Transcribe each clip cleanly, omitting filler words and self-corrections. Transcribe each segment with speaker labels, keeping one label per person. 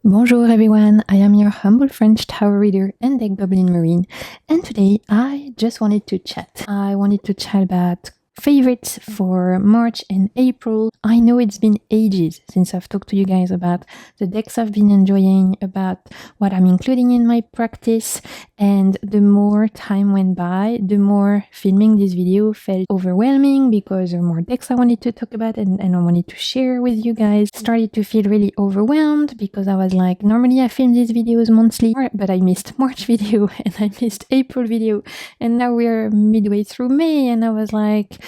Speaker 1: Bonjour everyone, I am your humble French tarot reader and deck goblin marine, and today I just wanted to chat. I wanted to chat about favorites for March and April. I know it's been ages since I've talked to you guys about the decks I've been enjoying, about what I'm including in my practice, and the more time went by, the more filming this video felt overwhelming because there are more decks I wanted to talk about and I wanted to share with you guys. Started to feel really overwhelmed because I was like, normally I film these videos monthly, but I missed March video and I missed April video, and now we're midway through May, and I was like,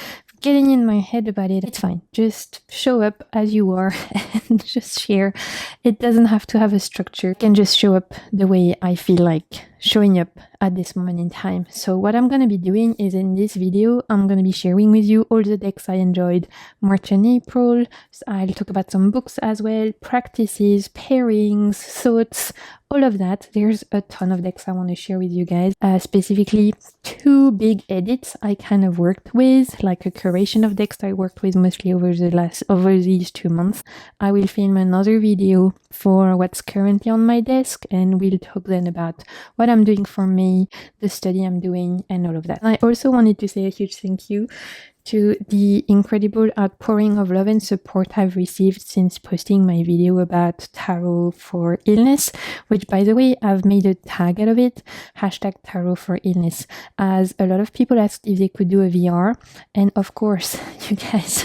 Speaker 1: getting in my head about it. It's fine. Just show up as you are and just share. It doesn't have to have a structure. I can just show up the way I feel like showing up at this moment in time. So what I'm going to be doing is in this video, I'm going to be sharing with you all the decks I enjoyed March and April. So I'll talk about some books as well, practices, pairings, thoughts, all of that. There's a ton of decks I want to share with you guys. Specifically, two big edits I kind of worked with, like a curation of decks I worked with mostly over these 2 months. I will film another video for what's currently on my desk, and we'll talk then about what I'm doing for me, the study I'm doing, and all of that. I also wanted to say a huge thank you to the incredible outpouring of love and support I've received since posting my video about tarot for illness, which, by the way, I've made a tag out of it, hashtag tarot for illness, as a lot of people asked if they could do a VR, and of course, you guys,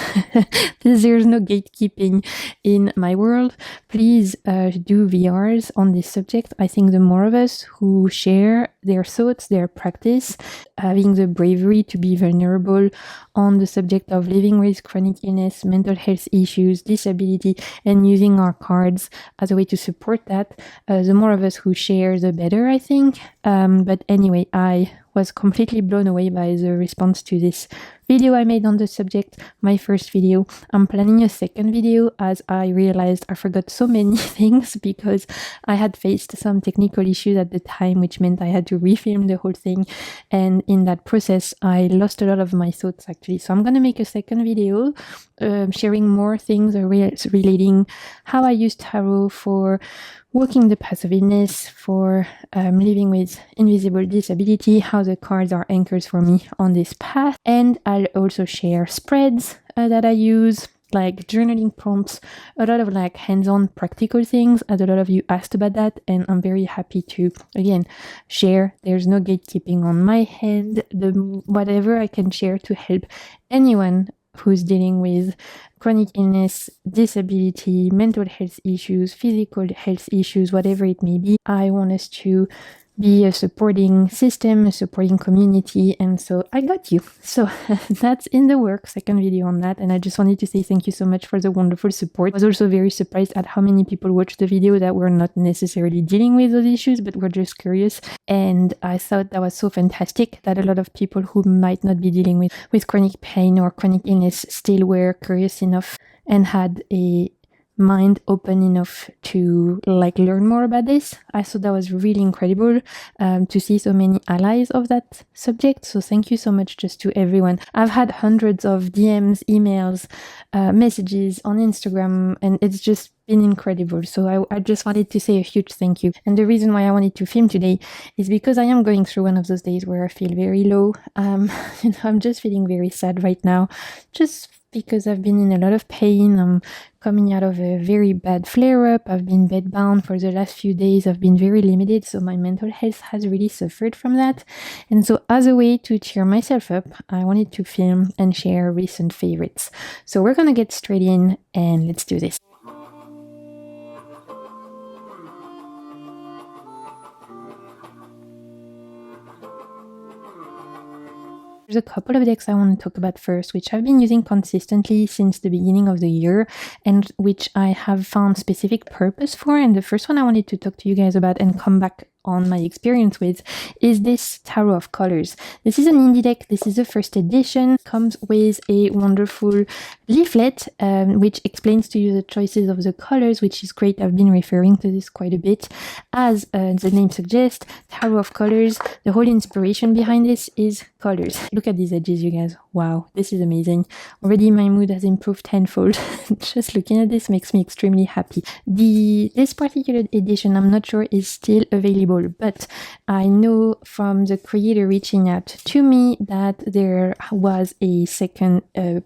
Speaker 1: there's no gatekeeping in my world. Please do VRs on this subject. I think the more of us who share their thoughts, their practice, having the bravery to be vulnerable on the subject of living with chronic illness, mental health issues, disability, and using our cards as a way to support that, the more of us who share, the better, I think. But anyway, I was completely blown away by the response to this video I made on the subject, my first video. I'm planning a second video as I realized I forgot so many things because I had faced some technical issues at the time, which meant I had to refilm the whole thing, and in that process I lost a lot of my thoughts actually. So I'm going to make a second video sharing more things relating how I use tarot for walking the path of illness, for living with invisible disability, how the cards are anchors for me on this path. And I'll also share spreads that I use, like journaling prompts, a lot of like hands-on practical things, as a lot of you asked about that, and I'm very happy to again share. There's no gatekeeping on my hand. Whatever I can share to help anyone who's dealing with chronic illness, disability, mental health issues, physical health issues, whatever it may be. I want us to be a supporting system, a supporting community, and so I got you. So that's in the works, second video on that, and I just wanted to say thank you so much for the wonderful support. I was also very surprised at how many people watched the video that were not necessarily dealing with those issues, but were just curious, and I thought that was so fantastic that a lot of people who might not be dealing with chronic pain or chronic illness still were curious enough and had a mind open enough to like learn more about this. I thought that was really incredible to see so many allies of that subject. So thank you so much just to everyone. I've had hundreds of DMs, emails, messages on Instagram, and it's just been incredible. So I just wanted to say a huge thank you. And the reason why I wanted to film today is because I am going through one of those days where I feel very low. I'm just feeling very sad right now, just because I've been in a lot of pain. I'm coming out of a very bad flare-up. I've been bedbound for the last few days. I've been very limited, so my mental health has really suffered from that. And so as a way to cheer myself up, I wanted to film and share recent favorites. So we're gonna get straight in and let's do this. There's a couple of decks I want to talk about first, which I've been using consistently since the beginning of the year and which I have found specific purpose for. And the first one I wanted to talk to you guys about and come back on my experience with is this Tarot of Colors. This is an indie deck. This is the first edition. Comes with a wonderful leaflet which explains to you the choices of the colors, which is great. I've been referring to this quite a bit. As the name suggests, Tarot of Colors, the whole inspiration behind this is colors. Look at these edges, you guys. Wow, this is amazing. Already my mood has improved tenfold. Just looking at this makes me extremely happy. This particular edition, I'm not sure is still available, but I know from the creator reaching out to me that there was a second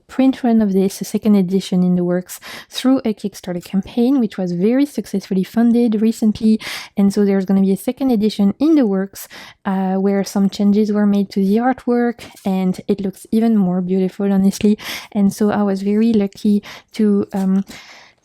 Speaker 1: print run of this, a second edition in the works through a Kickstarter campaign, which was very successfully funded recently. And so there's going to be a second edition in the works where some changes were made to the artwork, and it looks even more beautiful, honestly. And so I was very lucky to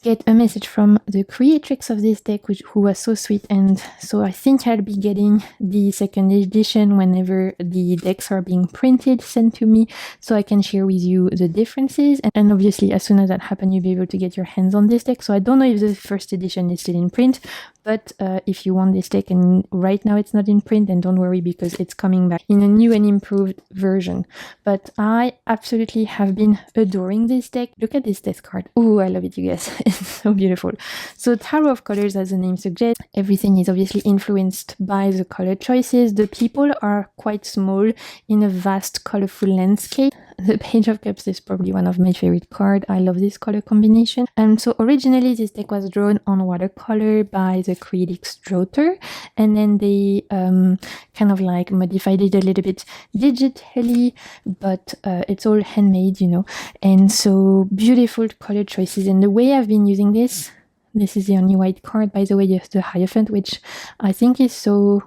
Speaker 1: get a message from the creatrix of this deck, who was so sweet. And so I think I'll be getting the second edition whenever the decks are being printed, sent to me, so I can share with you the differences. And obviously, as soon as that happens, you'll be able to get your hands on this deck. So I don't know if the first edition is still in print, but if you want this deck and right now it's not in print, then don't worry, because it's coming back in a new and improved version. But I absolutely have been adoring this deck. Look at this death card. Oh, I love it, you guys. It's so beautiful. So Tarot of Colors, as the name suggests, everything is obviously influenced by the color choices. The people are quite small in a vast, colorful landscape. The Page of Cups is probably one of my favorite cards. I love this color combination. And so originally this deck was drawn on watercolor by the Creatix Droter, and then they kind of like modified it a little bit digitally, but it's all handmade, you know. And so beautiful color choices. And the way I've been using this is the only white card, by the way. You have the Hierophant, which I think is so...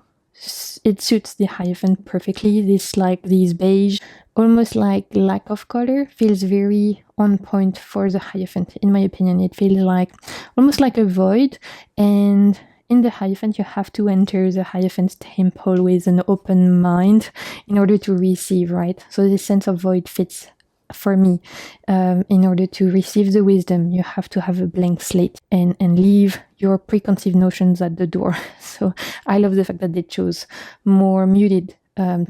Speaker 1: it suits the Hierophant perfectly. This beige, almost like lack of color, feels very on point for the Hierophant. In my opinion, it feels like almost like a void, and in the Hierophant you have to enter the Hierophant temple with an open mind in order to receive, right? So this sense of void fits for me. In order to receive the wisdom, you have to have a blank slate and leave your preconceived notions at the door. So I love the fact that they chose more muted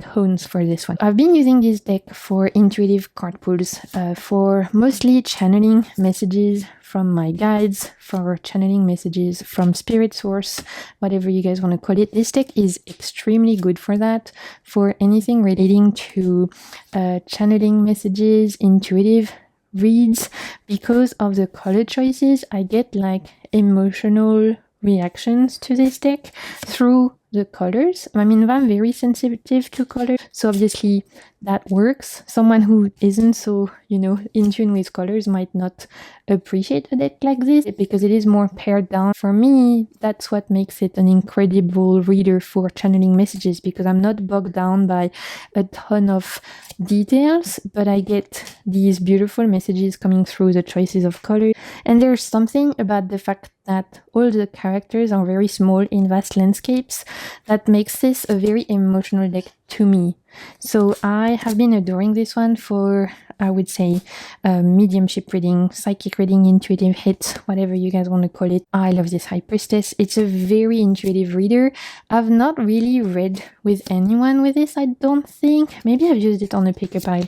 Speaker 1: tones for this one. I've been using this deck for intuitive card pulls, for mostly channeling messages from my guides, for channeling messages from spirit source, whatever you guys want to call it. This deck is extremely good for that, for anything relating to channeling messages, intuitive reads. Because of the color choices, I get like emotional reactions to this deck through the colors. I mean, I'm very sensitive to color, so obviously that works. Someone who isn't so, in tune with colors might not appreciate a deck like this, because it is more pared down. For me, that's what makes it an incredible reader for channeling messages, because I'm not bogged down by a ton of details, but I get these beautiful messages coming through the choices of color. And there's something about the fact that all the characters are very small in vast landscapes that makes this a very emotional deck to me. So I have been adoring this one for, I would say, mediumship reading, psychic reading, intuitive hits, whatever you guys want to call it. I love this High Priestess. It's a very intuitive reader. I've not really read with anyone with this, I don't think. Maybe I've used it on a picker pile,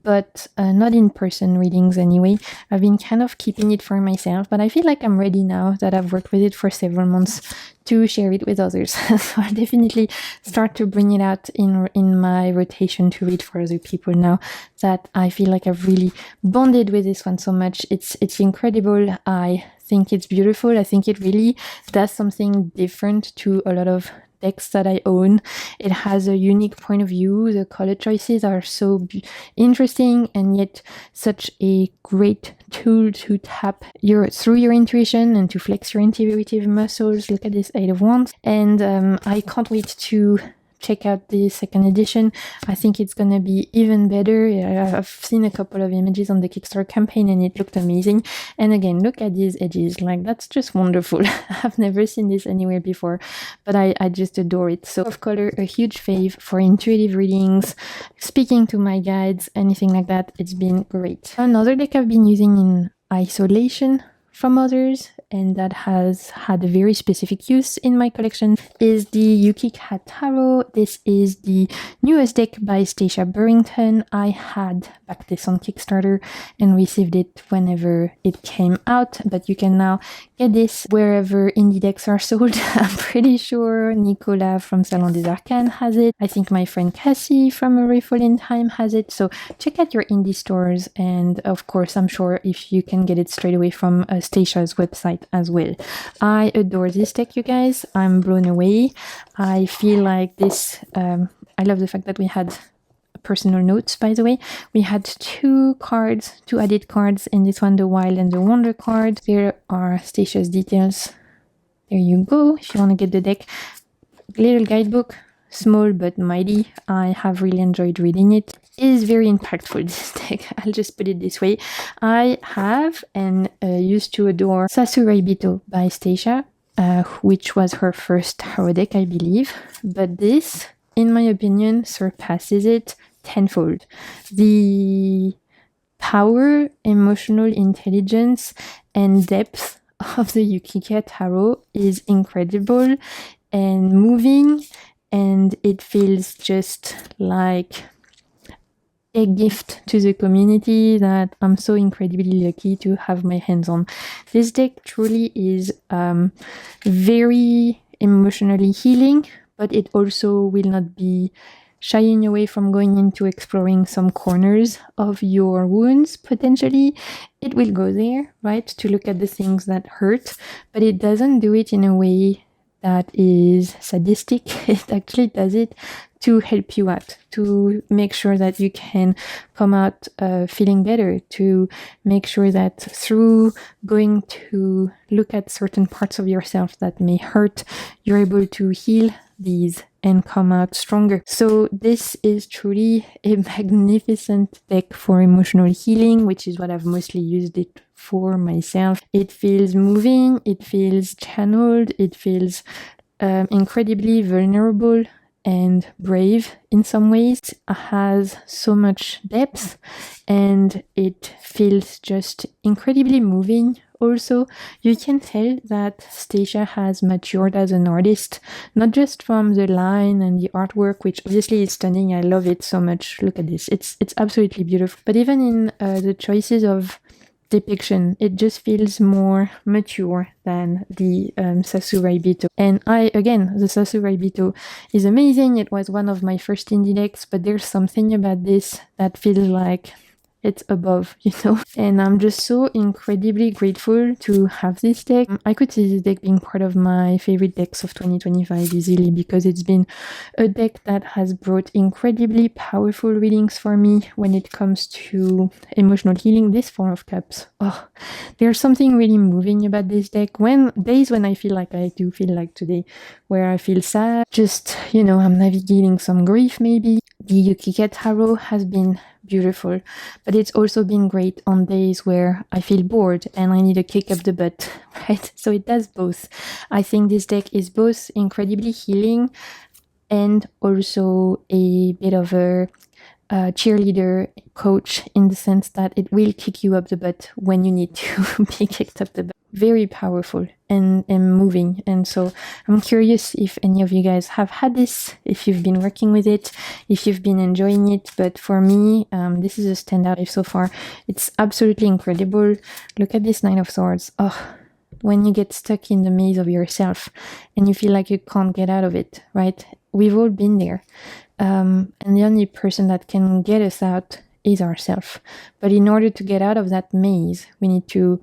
Speaker 1: but not in person readings anyway. I've been kind of keeping it for myself, but I feel like I'm ready now that I've worked with it for several months to share it with others. So I'll definitely start to bring it out in my rotation to read for other people now that I feel like I've really bonded with this one so much. It's incredible. I think it's beautiful. I think it really does something different to a lot of decks that I own. It has a unique point of view. The color choices are so interesting, and yet such a great tool to tap through your intuition and to flex your intuitive muscles. Look at this 8 of Wands, and I can't wait to check out the second edition. I think it's gonna be even better. I've seen a couple of images on the Kickstarter campaign and it looked amazing. And again, look at these edges, like that's just wonderful. I've never seen this anywhere before, but I just adore it. So of color, a huge fave for intuitive readings, speaking to my guides, anything like that. It's been great. Another deck I've been using in isolation from others and that has had a very specific use in my collection is the Yuki Cat Tarot. This is the newest deck by Stacia Burrington. I had backed this on Kickstarter and received it whenever it came out, but you can now get this wherever indie decks are sold. I'm pretty sure Nicolas from Salon des Arcanes has it. I think my friend Cassie from A Rayful in Time has it. So check out your indie stores, and of course I'm sure if you can get it straight away from Stacia's website as well. I adore this deck, you guys. I'm blown away. I feel like this, I love the fact that we had personal notes, by the way. We had two added cards in this one, the Wild and the Wonder card. There are Stacia's details. There you go, if you want to get the deck. Little guidebook, small but mighty. I have really enjoyed reading it. It is very impactful, this deck. I'll just put it this way. I have and used to adore Sasurai Bito by Stacia, which was her first tarot deck, I believe. But this, in my opinion, surpasses it tenfold. The power, emotional intelligence, and depth of the Yuki Cat Tarot is incredible and moving, and it feels just like a gift to the community that I'm so incredibly lucky to have my hands on. This deck truly is very emotionally healing, but it also will not be shying away from going into exploring some corners of your wounds, potentially. It will go there, right, to look at the things that hurt, but it doesn't do it in a way that is sadistic. It actually does it to help you out, to make sure that you can come out feeling better, to make sure that through going to look at certain parts of yourself that may hurt, you're able to heal these and come out stronger. So this is truly a magnificent deck for emotional healing, which is what I've mostly used it for myself. It feels moving, it feels channeled, it feels incredibly vulnerable and brave in some ways. It has so much depth and it feels just incredibly moving. Also, you can tell that Stacia has matured as an artist, not just from the line and the artwork, which obviously is stunning. I love it so much. Look at this. It's absolutely beautiful. But even in the choices of depiction, it just feels more mature than the Sasurai Bito. And the Sasurai Bito is amazing. It was one of my first indie decks, but there's something about this that feels like it's above, you know? And I'm just so incredibly grateful to have this deck. I could see this deck being part of my favorite decks of 2025 easily, because it's been a deck that has brought incredibly powerful readings for me when it comes to emotional healing. This Four of Cups, there's something really moving about this deck. When I feel like I do feel like today, where I feel sad, just, you know, I'm navigating some grief maybe. The Yuki Cat Tarot has been beautiful, but it's also been great on days where I feel bored and I need a kick up the butt, right? So it does both. I think this deck is both incredibly healing and also a bit of a cheerleader coach, in the sense that it will kick you up the butt when you need to be kicked up the butt. Very powerful and moving. And so I'm curious if any of you guys have had this, if you've been working with it, if you've been enjoying it. But for me, this is a standout so far. It's absolutely incredible. Look at this Nine of Swords. When you get stuck in the maze of yourself and you feel like you can't get out of it, right? We've all been there. And the only person that can get us out is ourselves. But in order to get out of that maze, we need to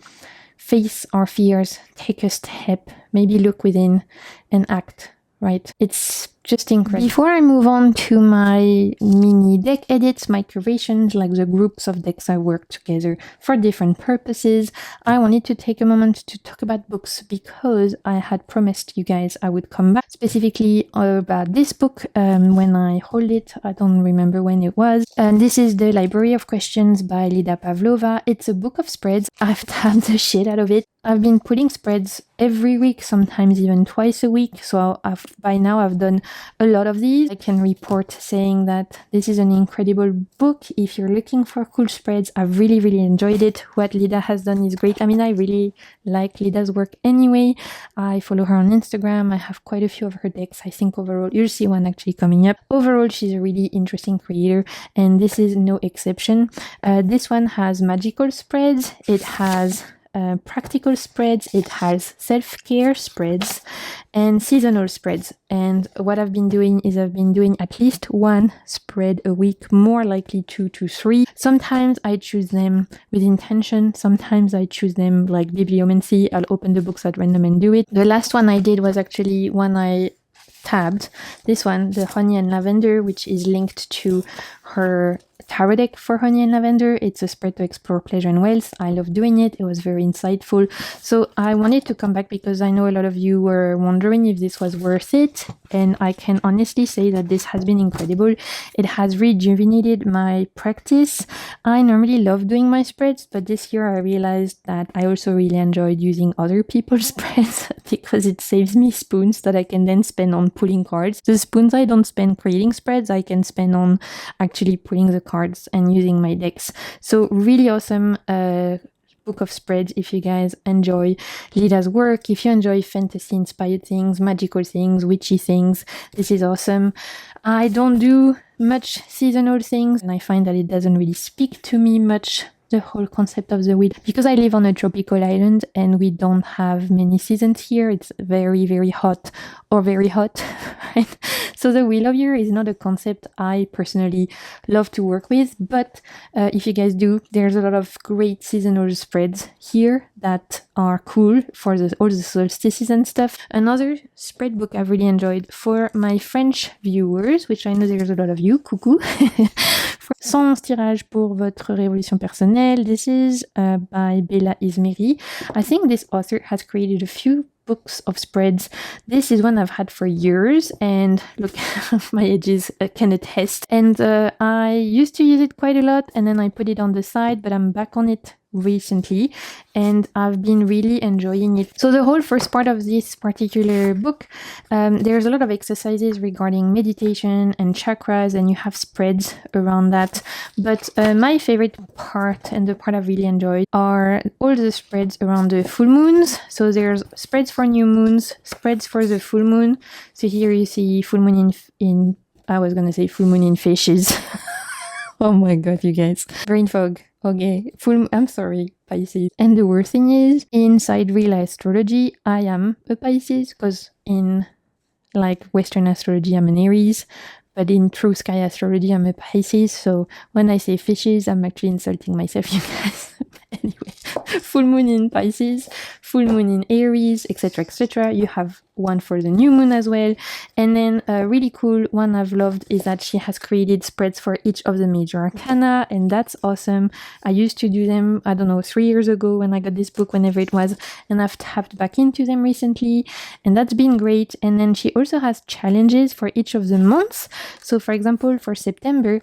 Speaker 1: face our fears, take a step, maybe look within and act, right? It's just incredible. Before I move on to my mini deck edits, my curations, like the groups of decks I work together for different purposes, I wanted to take a moment to talk about books, because I had promised you guys I would come back specifically about this book when I hold it. I don't remember when it was. And this is The Library of Questions by Lida Pavlova. It's a book of spreads. I've tabbed the shit out of it. I've been putting spreads every week, sometimes even twice a week. So by now I've done a lot of these. I can report saying that this is an incredible book. If you're looking for cool spreads, I've really, really enjoyed it. What Lida has done is great. I mean, I really like Lida's work anyway. I follow her on Instagram. I have quite a few of her decks. I think overall, you'll see one actually coming up. Overall, she's a really interesting creator, and this is no exception. This one has magical spreads. It has practical spreads, it has self-care spreads, and seasonal spreads. And what I've been doing is I've been doing at least one spread a week, more likely 2 to 3. Sometimes I choose them with intention, sometimes I choose them like bibliomancy. I'll open the books at random and do it. The last one I did was actually one I tabbed. This one, the Honey and Lavender, which is linked to her tarot deck for Honey and Lavender. It's a spread to explore pleasure and wealth. I love doing it. It was very insightful. So I wanted to come back because I know a lot of you were wondering if this was worth it. And I can honestly say that this has been incredible. It has rejuvenated my practice. I normally love doing my spreads, but this year I realized that I also really enjoyed using other people's spreads because it saves me spoons that I can then spend on pulling cards. The spoons I don't spend creating spreads, I can spend on actually pulling the cards and using my decks. So really awesome book of spreads if you guys enjoy Lida's work, if you enjoy fantasy inspired things, magical things, witchy things. This is awesome. I don't do much seasonal things, and I find that it doesn't really speak to me much, the whole concept of the wheel, because I live on a tropical island and we don't have many seasons here. It's very, very hot or very hot, right? So the wheel of year is not a concept I personally love to work with, but if you guys do, there's a lot of great seasonal spreads here that are cool for all the solstices and stuff. Another spread book I've really enjoyed for my French viewers, which I know there's a lot of you, coucou. Sans tirage pour votre révolution personnelle. This is by Bella Izmiri. I think this author has created a few books of spreads. This is one I've had for years, and look, my edges can attest. And I used to use it quite a lot, and then I put it on the side, but I'm back on it recently and I've been really enjoying it. So the whole first part of this particular book, there's a lot of exercises regarding meditation and chakras, and you have spreads around that. But my favorite part, and the part I've really enjoyed, are all the spreads around the full moons. So there's spreads for new moons, spreads for the full moon. So here you see full moon in I was gonna say full moon in fishes. Oh my god, you guys. Brain fog. Okay, I'm sorry, Pisces. And the worst thing is, inside real astrology, I am a Pisces, because in like Western astrology, I'm an Aries, but in true sky astrology, I'm a Pisces. So when I say fishes, I'm actually insulting myself, you guys. Anyway, full moon in Pisces, full moon in Aries, etc., etc. You have one for the new moon as well. And then a really cool one I've loved is that she has created spreads for each of the major arcana, and that's awesome. I used to do them, I don't know, 3 years ago when I got this book, whenever it was, and I've tapped back into them recently, and that's been great. And then she also has challenges for each of the months. So for example, for September,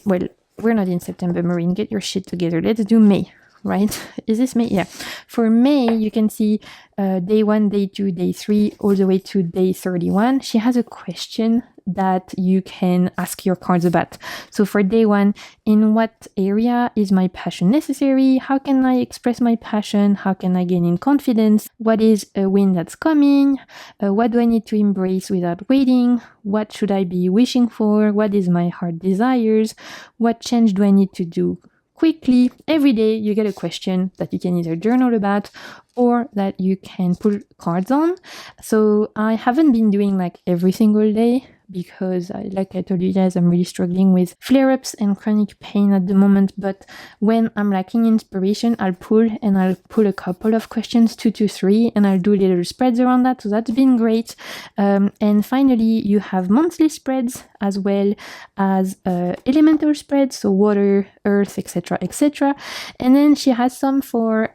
Speaker 1: we're not in September, Maureen, get your shit together. Let's do May, right? Is this May? Yeah. For May, you can see day 1, day 2, day 3, all the way to day 31. She has a question that you can ask your cards about. So for day 1, in what area is my passion necessary? How can I express my passion? How can I gain in confidence? What is a win that's coming? What do I need to embrace without waiting? What should I be wishing for? What is my heart desires? What change do I need to do quickly? Every day you get a question that you can either journal about or that you can pull cards on. So I haven't been doing like every single day, because like I told you guys, I'm really struggling with flare-ups and chronic pain at the moment. But when I'm lacking inspiration, I'll pull a couple of questions, 2 to 3, and I'll do little spreads around that. So that's been great. And finally, you have monthly spreads as well as elemental spreads, so water, earth, etc., etc. And then she has some for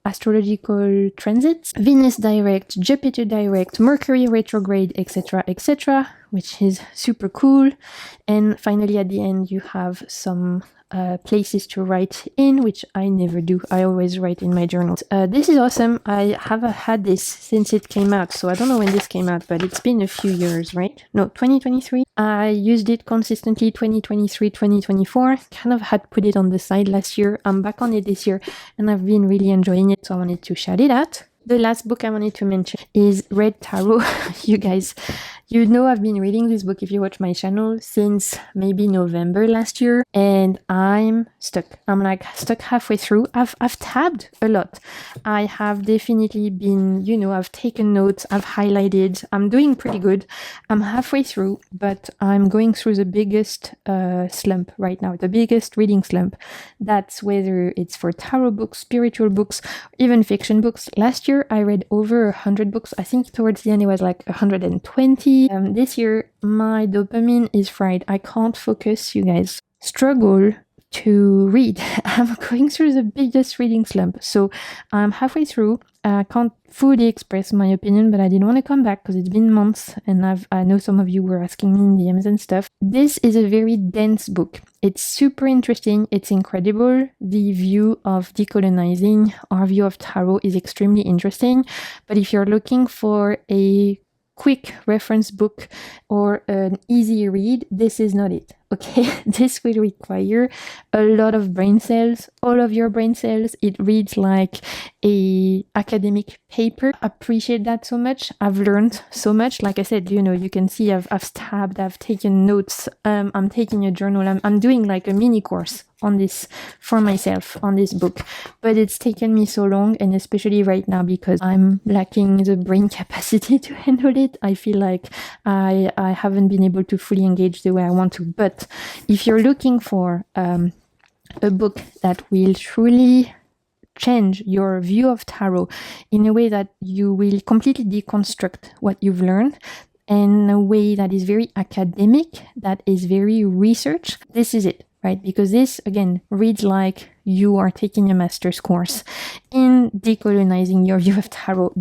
Speaker 1: astrological transits, Venus direct, Jupiter direct, Mercury retrograde, etc., etc., which is super cool. And finally, at the end, you have some places to write in, which I never do. I always write in my journals. This is awesome. I have had this since it came out, so I don't know when this came out, but it's been a few years, right? No, 2023. I used it consistently 2023, 2024. Kind of had put it on the side last year. I'm back on it this year, and I've been really enjoying it, so I wanted to shout it out. The last book I wanted to mention is Red Tarot. You guys, you know I've been reading this book if you watch my channel since maybe November last year, and I'm stuck. I'm like stuck halfway through. I've tabbed a lot. I have definitely been, I've taken notes, I've highlighted. I'm doing pretty good. I'm halfway through, but I'm going through the biggest slump right now, the biggest reading slump. That's whether it's for tarot books, spiritual books, even fiction books. Last year, I read over 100 books. I think towards the end it was like 120. This year, my dopamine is fried. I can't focus, you guys. Struggle to read. I'm going through the biggest reading slump. So I'm halfway through. I can't fully express my opinion, but I didn't want to come back because it's been months, and I know some of you were asking me in DMs and stuff. This is a very dense book. It's super interesting. It's incredible. The view of decolonizing, our view of tarot, is extremely interesting. But if you're looking for a quick reference book or an easy read, this is not it. Okay, this will require a lot of brain cells, all of your brain cells. It reads like a academic paper. I appreciate that so much. I've learned so much. Like I said, you can see I've stabbed, I've taken notes. I'm taking a journal. I'm doing like a mini course on this for myself on this book, but it's taken me so long, and especially right now because I'm lacking the brain capacity to handle it. I feel like I haven't been able to fully engage the way I want to. But if you're looking for a book that will truly change your view of tarot in a way that you will completely deconstruct what you've learned in a way that is very academic, that is very research, this is it, right? Because this, again, reads like you are taking a master's course in decolonizing your view of tarot.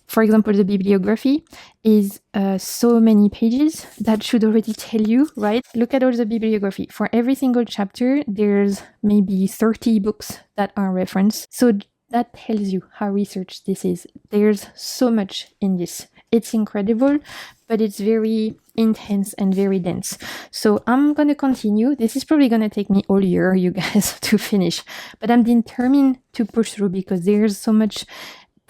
Speaker 1: For example, the bibliography is so many pages. That should already tell you, right? Look at all the bibliography. For every single chapter, there's maybe 30 books that are referenced. So that tells you how researched this is. There's so much in this. It's incredible, but it's very intense and very dense. So I'm going to continue. This is probably going to take me all year, you guys, to finish. But I'm determined to push through because there's so much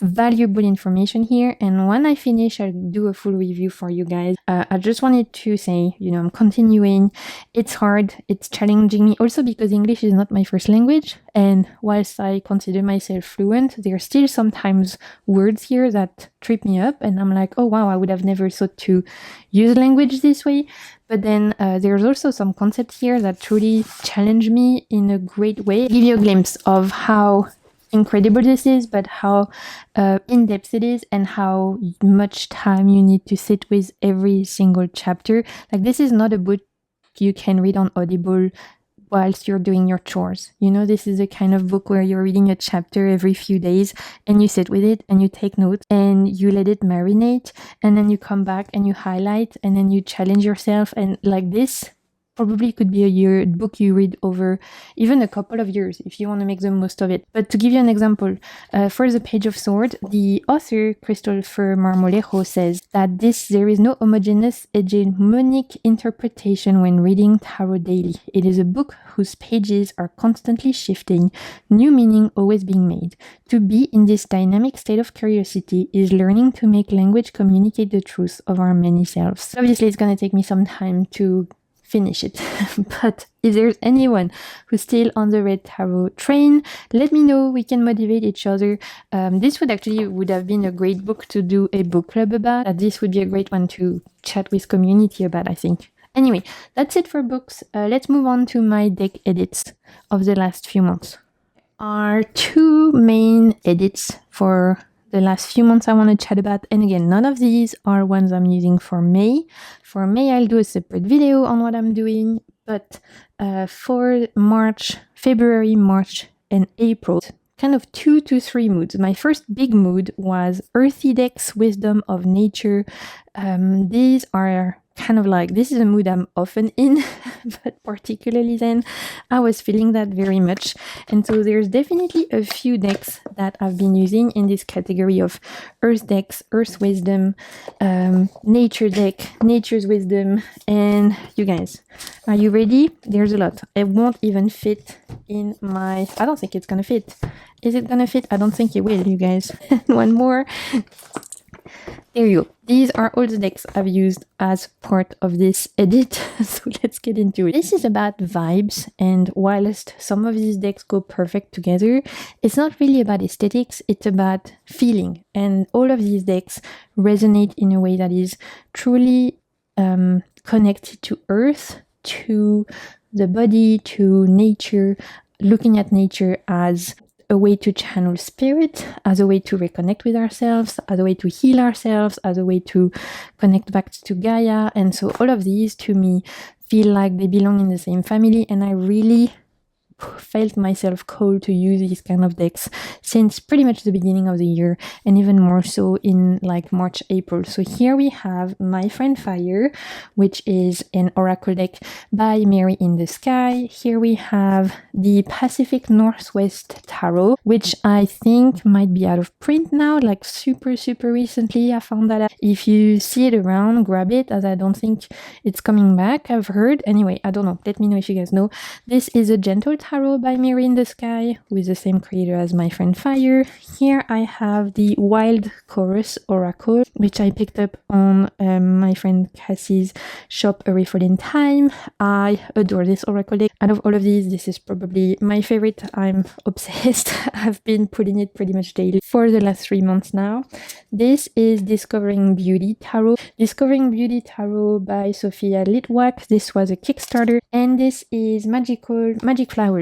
Speaker 1: valuable information here, and when I finish I'll do a full review for you guys. I just wanted to say, I'm continuing. It's hard, it's challenging me also because English is not my first language, and whilst I consider myself fluent, there are still sometimes words here that trip me up, and I'm like, oh wow, I would have never thought to use language this way. But then there's also some concepts here that truly challenge me in a great way. Give you a glimpse of how incredible this is, but how in-depth it is, and how much time you need to sit with every single chapter. Like, this is not a book you can read on Audible whilst you're doing your chores. This is a kind of book where you're reading a chapter every few days, and you sit with it and you take notes and you let it marinate, and then you come back and you highlight, and then you challenge yourself. And like, this probably could be a book you read over even a couple of years if you want to make the most of it. But to give you an example, for the Page of Swords, the author Christopher Marmolejo says that there is no homogeneous hegemonic interpretation when reading tarot daily. It is a book whose pages are constantly shifting, new meaning always being made. To be in this dynamic state of curiosity is learning to make language communicate the truth of our many selves. Obviously, it's going to take me some time to finish it. But if there's anyone who's still on the Red Tarot train, let me know. We can motivate each other. This would have been a great book to do a book club about. This would be a great one to chat with community about, I think. Anyway, that's it for books. Let's move on to my deck edits of the last few months. Our two main edits for the last few months I want to chat about, and again, none of these are ones I'm using for May. For May, I'll do a separate video on what I'm doing, but for February, March, and April, kind of 2 to 3 moods. My first big mood was Earthy decks, Wisdom of Nature. These are kind of like, this is a mood I'm often in, but particularly then I was feeling that very much. And so there's definitely a few decks that I've been using in this category of earth decks, earth wisdom, nature deck, nature's wisdom. And you guys, are you ready? There's a lot. It won't even fit in my, I don't think it's gonna fit. Is it gonna fit? I don't think it will, you guys. One more. There you go. These are all the decks I've used as part of this edit. So let's get into it. This is about vibes, and whilst some of these decks go perfect together, it's not really about aesthetics, it's about feeling. And all of these decks resonate in a way that is truly connected to earth, to the body, to nature, looking at nature as a way to channel spirit, as a way to reconnect with ourselves, as a way to heal ourselves, as a way to connect back to Gaia. And so all of these to me feel like they belong in the same family, and I really felt myself called to use these kind of decks since pretty much the beginning of the year, and even more so in like March, April. So here we have My Friend Fire, which is an oracle deck by Mary in the Sky. Here we have the Pacific Northwest Tarot, which I think might be out of print now, like super recently. I found that if you see it around, grab it, as I don't think it's coming back, I've heard. Anyway, I don't know. Let me know if you guys know. This is a gentle tarot by Mary in the Sky, with the same creator as My Friend Fire. Here I have the Wild Chorus Oracle, which I picked up on my friend Cassie's shop A Riffle in Time. I adore this oracle deck. Out of all of these, this is probably my favorite. I'm obsessed. I've been putting it pretty much daily for the last 3 months now. This is Discovering Beauty Tarot. Discovering Beauty Tarot by Sophia Litwack. This was a Kickstarter, and this is Magic Flowers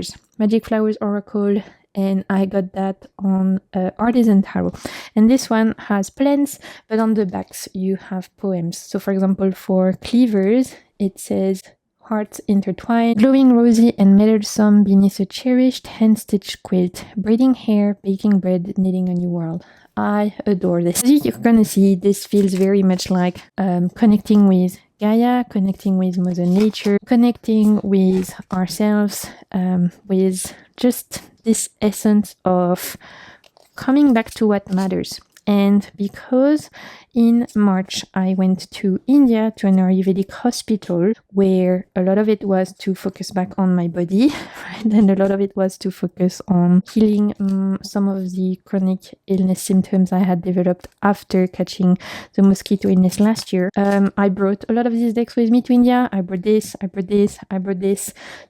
Speaker 1: Oracle, and I got that on Artisan Tarot. And this one has plants, but on the backs you have poems. So for example, for Cleavers, it says, hearts intertwined, glowing rosy and meddlesome beneath a cherished hand-stitched quilt, braiding hair, baking bread, knitting a new world. I adore this. As you're gonna see, this feels very much like connecting with Gaia, connecting with Mother Nature, connecting with ourselves, with just this essence of coming back to what matters. And because in March I went to India to an Ayurvedic hospital where a lot of it was to focus back on my body, right? And a lot of it was to focus on healing some of the chronic illness symptoms I had developed after catching the mosquito illness last year. I brought a lot of these decks with me to India. I brought this.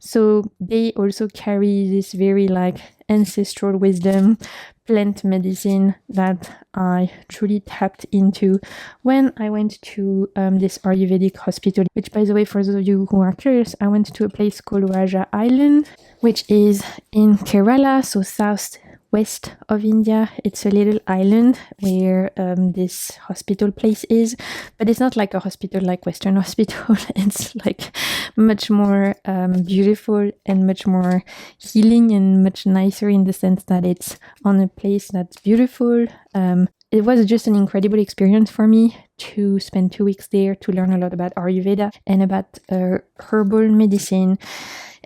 Speaker 1: So they also carry this very like ancestral wisdom, plant medicine that I truly tapped into when I went to this Ayurvedic hospital, which, by the way, for those of you who are curious, I went to a place called Raja Island, which is in Kerala, so southwest of India. It's a little island where this hospital place is, but it's not like a hospital like Western hospital. It's like much more beautiful and much more healing and much nicer in the sense that it's on a place that's beautiful. It was just an incredible experience for me to spend 2 weeks there to learn a lot about Ayurveda and about herbal medicine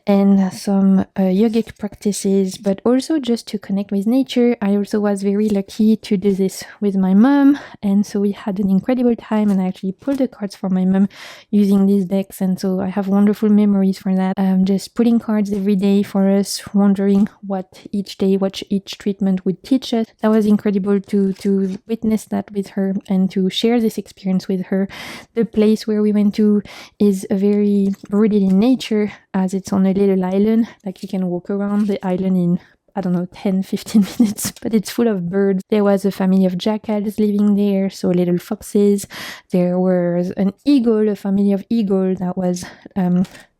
Speaker 1: and some yogic practices, but also just to connect with nature. I also was very lucky to do this with my mom, and so we had an incredible time, and I actually pulled the cards for my mom using these decks, and so I have wonderful memories for that. Just pulling cards every day for us, wondering what each treatment would teach us. That was incredible to witness that with her and to share this experience with her. The place where we went to is a very rooted in nature, as it's on a little island. Like, you can walk around the island in, I don't know, 10-15 minutes, but it's full of birds. There was a family of jackals living there, so little foxes. There was an eagle, a family of eagles that was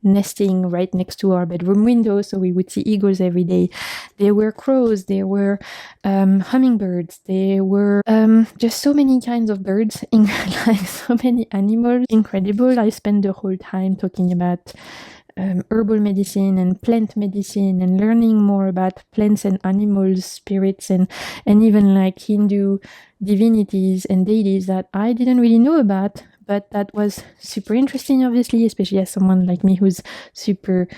Speaker 1: nesting right next to our bedroom window, so we would see eagles every day. There were crows, there were hummingbirds, there were just so many kinds of birds, like so many animals. Incredible. I spent the whole time talking about herbal medicine and plant medicine and learning more about plants and animals, spirits, and even like Hindu divinities and deities that I didn't really know about, but that was super interesting, obviously, especially as someone like me who's super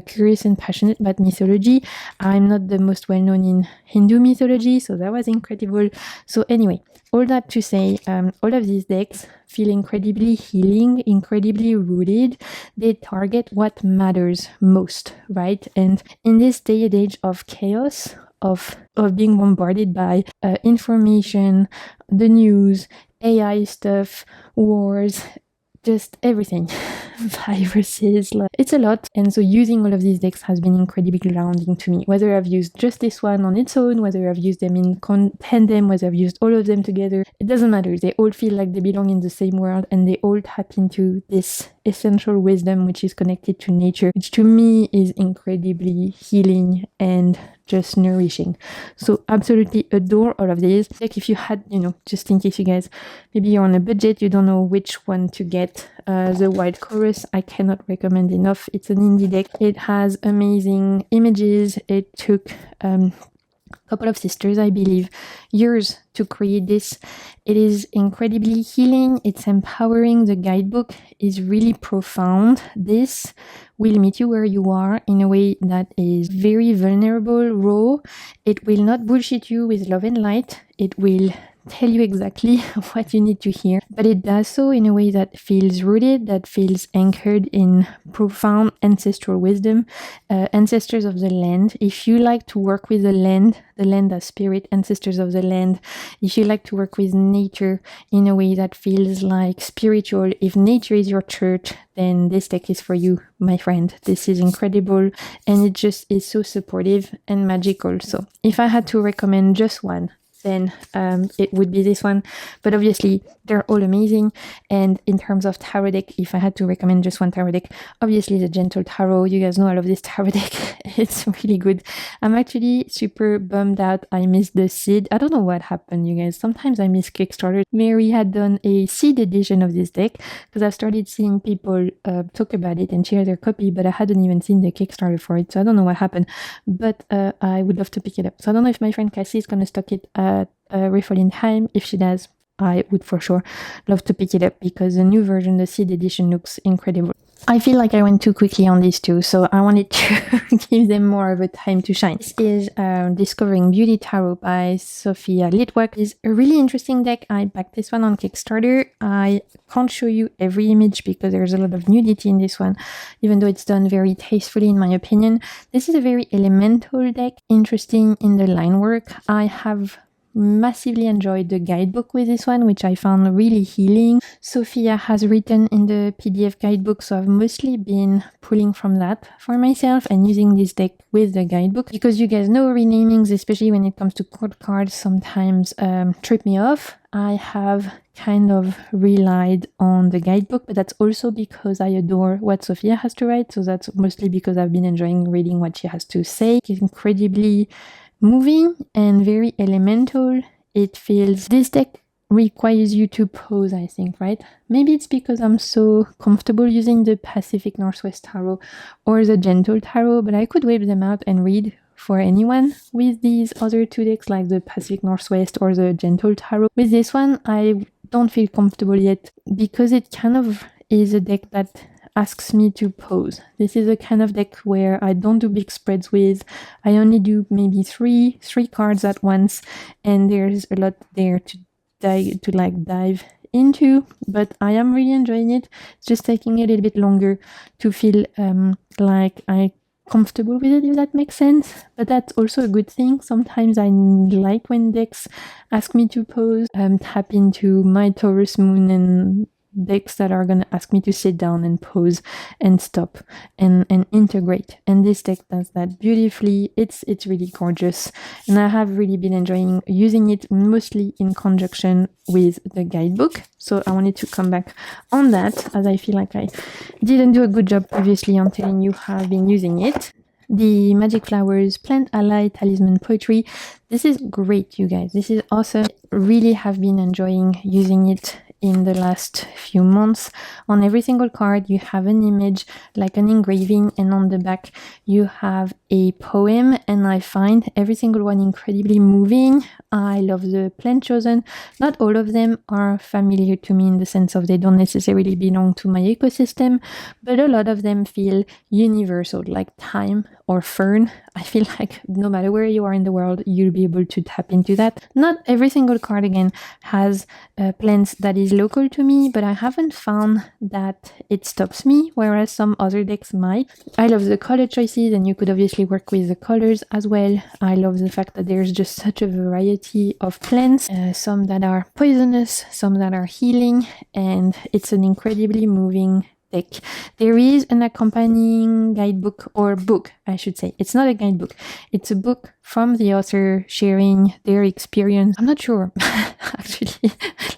Speaker 1: curious and passionate about mythology. I'm not the most well-known in Hindu mythology, so that was incredible. So anyway, all that to say, all of these decks feel incredibly healing, incredibly rooted. They target what matters most, right? And in this day and age of chaos, of being bombarded by information, the news, AI stuff, wars, just everything, viruses, like, it's a lot. And so using all of these decks has been incredibly grounding to me, whether I've used just this one on its own, whether I've used them in tandem, whether I've used all of them together, it doesn't matter. They all feel like they belong in the same world, and they all tap into this essential wisdom which is connected to nature, which to me is incredibly healing and just nourishing. So absolutely adore all of these. Like if you had, just in case you guys, maybe you're on a budget, you don't know which one to get, the Wild Chorus, I cannot recommend enough. It's an indie deck. It has amazing images. It took a couple of sisters, I believe, years to create this. It is incredibly healing. It's empowering. The guidebook is really profound. This will meet you where you are in a way that is very vulnerable, raw. It will not bullshit you with love and light. It will tell you exactly what you need to hear, but it does so in a way that feels rooted, that feels anchored in profound ancestral wisdom, ancestors of the land. If you like to work with the land as spirit, ancestors of the land, if you like to work with nature in a way that feels like spiritual, if nature is your church, then this deck is for you, my friend. This is incredible, and it just is so supportive and magical. So if I had to recommend just one, then it would be this one. But obviously, they're all amazing. And in terms of tarot deck, if I had to recommend just one tarot deck, obviously the Gentle Tarot. You guys know I love this tarot deck. It's really good. I'm actually super bummed out I missed the seed. I don't know what happened, you guys. Sometimes I miss Kickstarter. Mary had done a seed edition of this deck because I've started seeing people talk about it and share their copy, but I hadn't even seen the Kickstarter for it. So I don't know what happened, but I would love to pick it up. So I don't know if my friend Cassie is going to stock it at Raffle in time. If she does, I would for sure love to pick it up because the new version, the seed edition, looks incredible. I feel like I went too quickly on these two, so I wanted to give them more of a time to shine. This is Discovering Beauty Tarot by Sophia Litwack. It's a really interesting deck. I backed this one on Kickstarter. I can't show you every image because there's a lot of nudity in this one, even though it's done very tastefully in my opinion. This is a very elemental deck, interesting in the line work. I have massively enjoyed the guidebook with this one, which I found really healing. Sophia has written in the PDF guidebook, so I've mostly been pulling from that for myself and using this deck with the guidebook, because you guys know renamings, especially when it comes to court cards, sometimes trip me off. I have kind of relied on the guidebook, but that's also because I adore what Sophia has to write, so that's mostly because I've been enjoying reading what she has to say. It's incredibly moving and very elemental. It feels, this deck requires you to pause, I think, right? Maybe it's because I'm so comfortable using the Pacific Northwest Tarot or the Gentle Tarot, but I could whip them out and read for anyone with these other two decks, like the Pacific Northwest or the Gentle Tarot. With this one, I don't feel comfortable yet because it kind of is a deck that asks me to pause. This is a kind of deck where I don't do big spreads with. I only do maybe three cards at once, and there's a lot there to dive into, but I am really enjoying it. It's just taking a little bit longer to feel like I'm comfortable with it, if that makes sense. But that's also a good thing. Sometimes I like when decks ask me to pause, tap into my Taurus moon, and decks that are going to ask me to sit down and pause and stop and integrate. And this deck does that beautifully. It's really gorgeous. And I have really been enjoying using it mostly in conjunction with the guidebook. So I wanted to come back on that, as I feel like I didn't do a good job previously on telling you how I've been using it. The Magic Flowers Plant Ally Talisman Poetry. This is great, you guys. This is awesome. Really have been enjoying using it in the last few months. On every single card, you have an image, like an engraving, and on the back, you have a poem, and I find every single one incredibly moving. I love the plant chosen. Not all of them are familiar to me in the sense of they don't necessarily belong to my ecosystem, but a lot of them feel universal, like thyme or fern. I feel like no matter where you are in the world, you'll be able to tap into that. Not every single card, again, has plants that is local to me, but I haven't found that it stops me, whereas some other decks might. I love the color choices, and you could obviously work with the colors as well. I love the fact that there's just such a variety of plants, some that are poisonous, some that are healing, and it's an incredibly moving deck. There is an accompanying guidebook, or book, I should say. It's not a guidebook. It's a book from the author sharing their experience. I'm not sure, actually.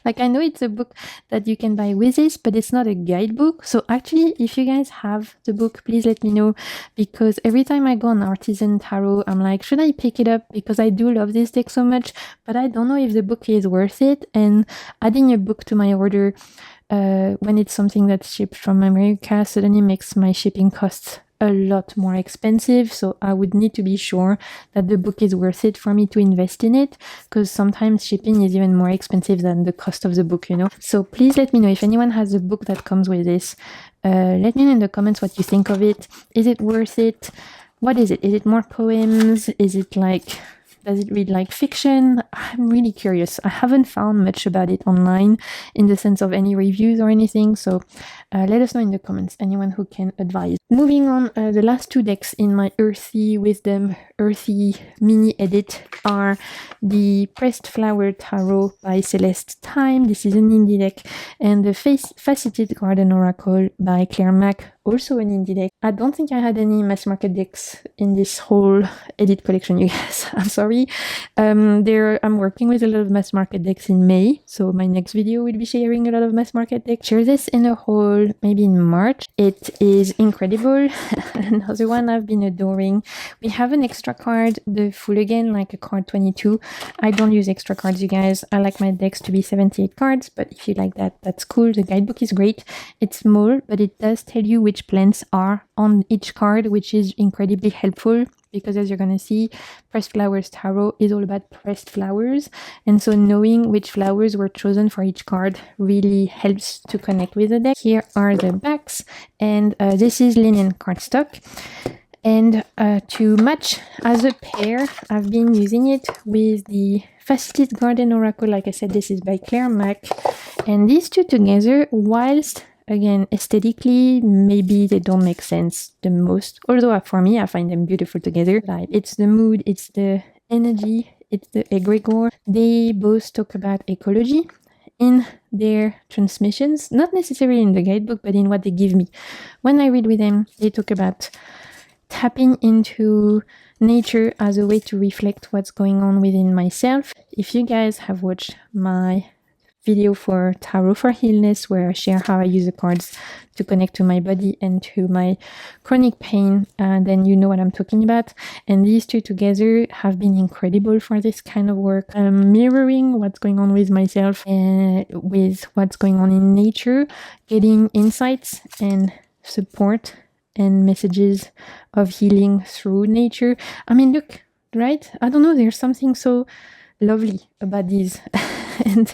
Speaker 1: Like, I know it's a book that you can buy with this, but it's not a guidebook. So actually, if you guys have the book, please let me know, because every time I go on Artisan Tarot, I'm like, should I pick it up? Because I do love this deck so much, but I don't know if the book is worth it. And adding a book to my order when it's something that's shipped from America suddenly makes my shipping costs a lot more expensive. So I would need to be sure that the book is worth it for me to invest in it, because sometimes shipping is even more expensive than the cost of the book, you know. So please let me know if anyone has a book that comes with this. Let me know in the comments what you think of it. Is it worth it? What is it? Is it more poems? Is it like... Does it read like fiction? I'm really curious. I haven't found much about it online in the sense of any reviews or anything, so let us know in the comments, anyone who can advise. Moving on, the last two decks in my Earthy Wisdom, Earthy mini edit are the Pressed Flower Tarot by Celeste Time. This is an indie deck, and the Faceted Garden Oracle by Claire Mack, also an indie deck. I don't think I had any mass market decks in this whole edit collection, you guys. I'm sorry. I'm working with a lot of mass market decks in May, so my next video will be sharing a lot of mass market decks. Share this in a haul maybe in March. It is incredible. Another one I've been adoring. We have an extra card, the full again, like a card 22. I don't use extra cards, you guys. I like my decks to be 78 cards, but if you like that, that's cool. The guidebook is great. It's small, but it does tell you which plants are on each card, which is incredibly helpful, because as you're going to see, Pressed Flowers Tarot is all about pressed flowers, and so knowing which flowers were chosen for each card really helps to connect with the deck. Here are the backs, and this is linen cardstock, and to match as a pair, I've been using it with the Faceted Garden Oracle. Like I said, this is by Claire Mack, and these two together, whilst again, aesthetically, maybe they don't make sense the most. Although for me, I find them beautiful together. Like, it's the mood, it's the energy, it's the egregore. They both talk about ecology in their transmissions, not necessarily in the guidebook, but in what they give me. When I read with them, they talk about tapping into nature as a way to reflect what's going on within myself. If you guys have watched my video for Tarot for Illness, where I share how I use the cards to connect to my body and to my chronic pain, then you know what I'm talking about. And these two together have been incredible for this kind of work, mirroring what's going on with myself and with what's going on in nature, getting insights and support and messages of healing through nature. I mean, look, right? I don't know, there's something so lovely about these. And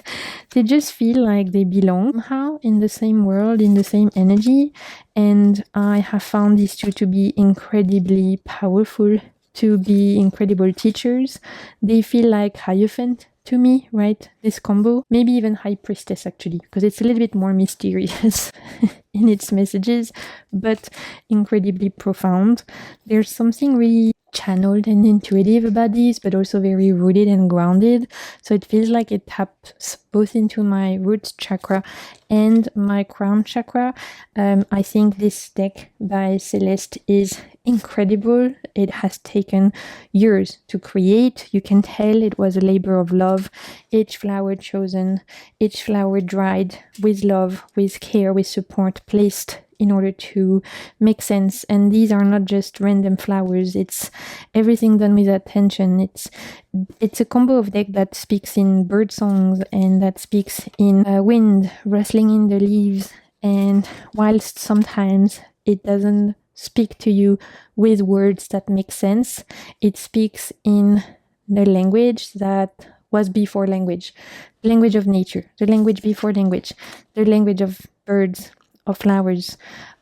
Speaker 1: they just feel like they belong somehow in the same world, in the same energy. And I have found these two to be incredibly powerful, to be incredible teachers. They feel like Hierophant to me, right? This combo. Maybe even High Priestess, actually, because it's a little bit more mysterious in its messages, but incredibly profound. There's something really channeled and intuitive about these, but also very rooted and grounded. So it feels like it taps both into my root chakra and my crown chakra. I think this deck by Celeste is incredible. It has taken years to create. You can tell it was a labor of love. Each flower chosen, each flower dried with love, with care, with support, placed in order to make sense. And these are not just random flowers. It's everything done with attention. It's a combo of deck that speaks in bird songs and that speaks in wind rustling in the leaves. And whilst sometimes it doesn't speak to you with words that make sense, it speaks in the language that was before language, the language of nature, the language before language, the language of birds, of flowers,